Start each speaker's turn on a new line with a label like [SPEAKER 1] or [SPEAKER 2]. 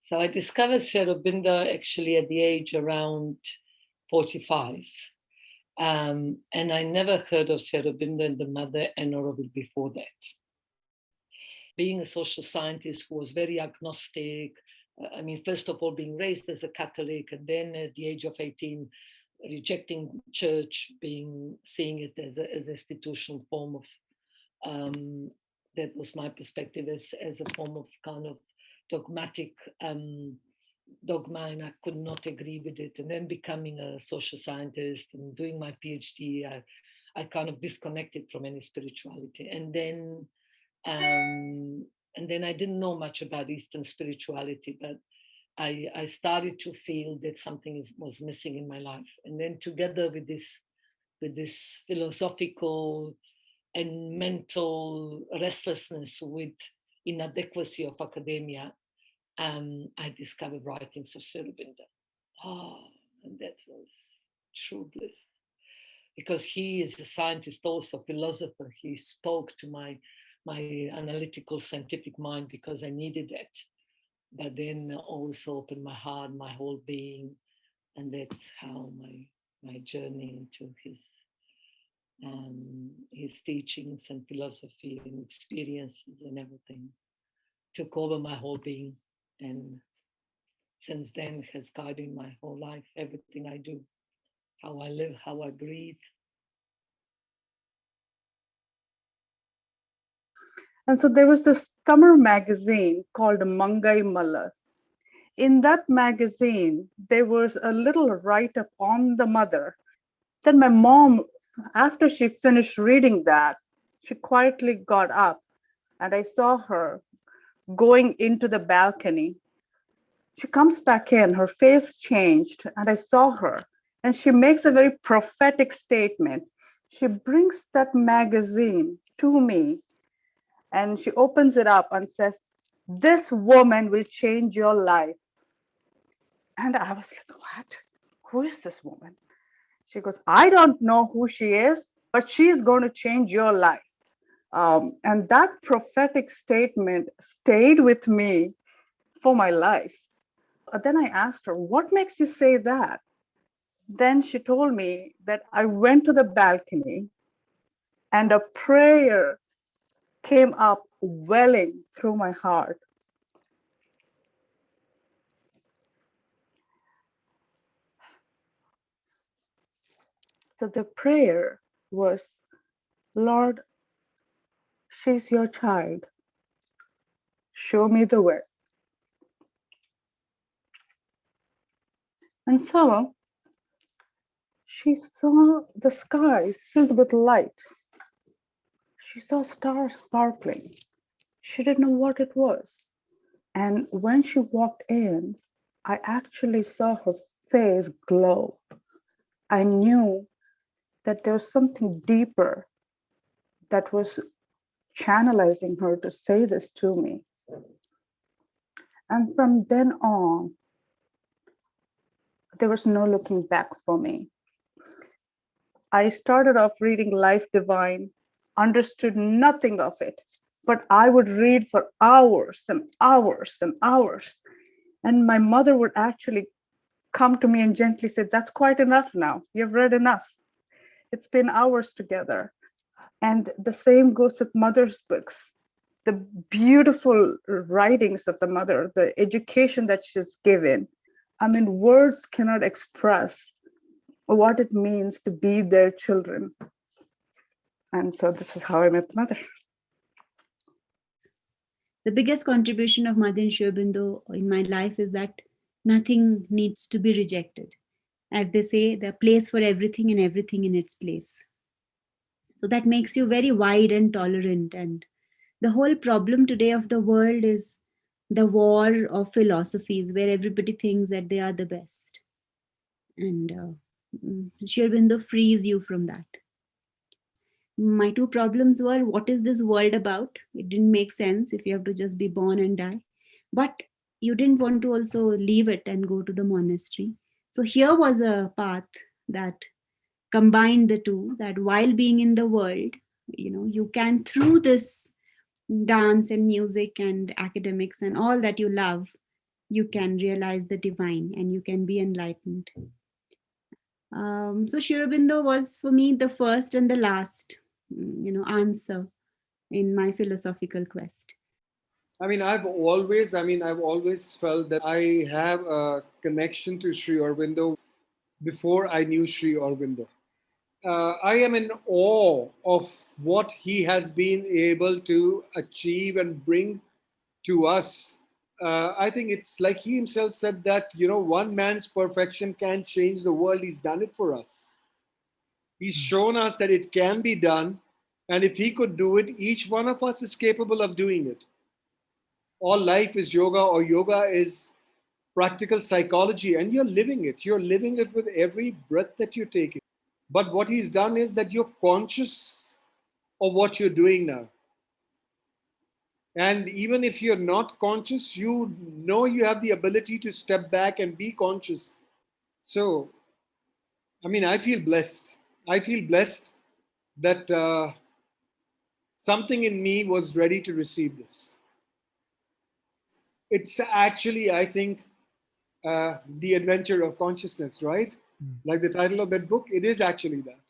[SPEAKER 1] So I discovered Aurobindo actually at the age around 45. And I never heard of Aurobindo and the mother and Aurobindo before that. Being a social scientist who was very agnostic, I mean, first of all, being raised as a Catholic, and then at the age of 18, rejecting church, seeing it as an institutional form of, that was my perspective as a form of kind of dogmatic dogma, and I could not agree with it. And then becoming a social scientist and doing my PhD, I kind of disconnected from any spirituality. And then I didn't know much about Eastern spirituality, but I started to feel that something was missing in my life. And then together with this philosophical and mental restlessness with inadequacy of academia, I discovered writings of Aurobindo. Oh, and that was true bliss. Because he is a scientist, also philosopher. He spoke to my analytical, scientific mind because I needed that. But then also opened my heart, my whole being, and that's how my journey into his teachings and philosophy and experiences and everything took over my whole being, and since then has guided my whole life, everything I do, how I live, how I breathe.
[SPEAKER 2] And so there was this summer magazine called Mangai Mala. In that magazine, there was a little write-up on the mother. Then my mom, after she finished reading that, she quietly got up and I saw her going into the balcony. She comes back in, her face changed, and I saw her. And she makes a very prophetic statement. She brings that magazine to me and she opens it up and says, "This woman will change your life." And I was like, "What? Who is this woman?" She goes, "I don't know who she is, but she's going to change your life." And that prophetic statement stayed with me for my life. Then I asked her, "What makes you say that?" Then she told me that I went to the balcony and a prayer came up welling through my heart. So the prayer was, "Lord, she's your child. Show me the way." And so she saw the sky filled with light. She saw stars sparkling. She didn't know what it was. And when she walked in, I actually saw her face glow. I knew that there was something deeper that was channelizing her to say this to me. And from then on, there was no looking back for me. I started off reading Life Divine, understood nothing of it, but I would read for hours and hours and hours. And my mother would actually come to me and gently say, "That's quite enough now. You've read enough. It's been hours together." And the same goes with mother's books. The beautiful writings of the mother, the education that she's given. I mean, words cannot express what it means to be their children. And so this is how I met mother.
[SPEAKER 3] The biggest contribution of Mother Aurobindo in my life is that nothing needs to be rejected. As they say, the place for everything and everything in its place. So that makes you very wide and tolerant. And the whole problem today of the world is the war of philosophies where everybody thinks that they are the best. And Aurobindo frees you from that. My two problems were, what is this world about? It didn't make sense if you have to just be born and die. But you didn't want to also leave it and go to the monastery. So here was a path that combined the two, that while being in the world, you can, through this dance and music and academics and all that you love, you can realize the divine and you can be enlightened. So Sri Aurobindo was for me the first and the last, answer in my philosophical quest.
[SPEAKER 4] I've always felt that I have a connection to Sri Aurobindo before I knew Sri Aurobindo. I am in awe of what he has been able to achieve and bring to us. I think it's like he himself said that, one man's perfection can change the world. He's done it for us. He's shown us that it can be done. And if he could do it, each one of us is capable of doing it. All life is yoga, or yoga is practical psychology, and you're living it. You're living it with every breath that you take. But what he's done is that you're conscious of what you're doing now. And even if you're not conscious, you know you have the ability to step back and be conscious. So, I feel blessed. I feel blessed that something in me was ready to receive this. It's actually, I think, the adventure of consciousness, right? Like the title of that book, it is actually that.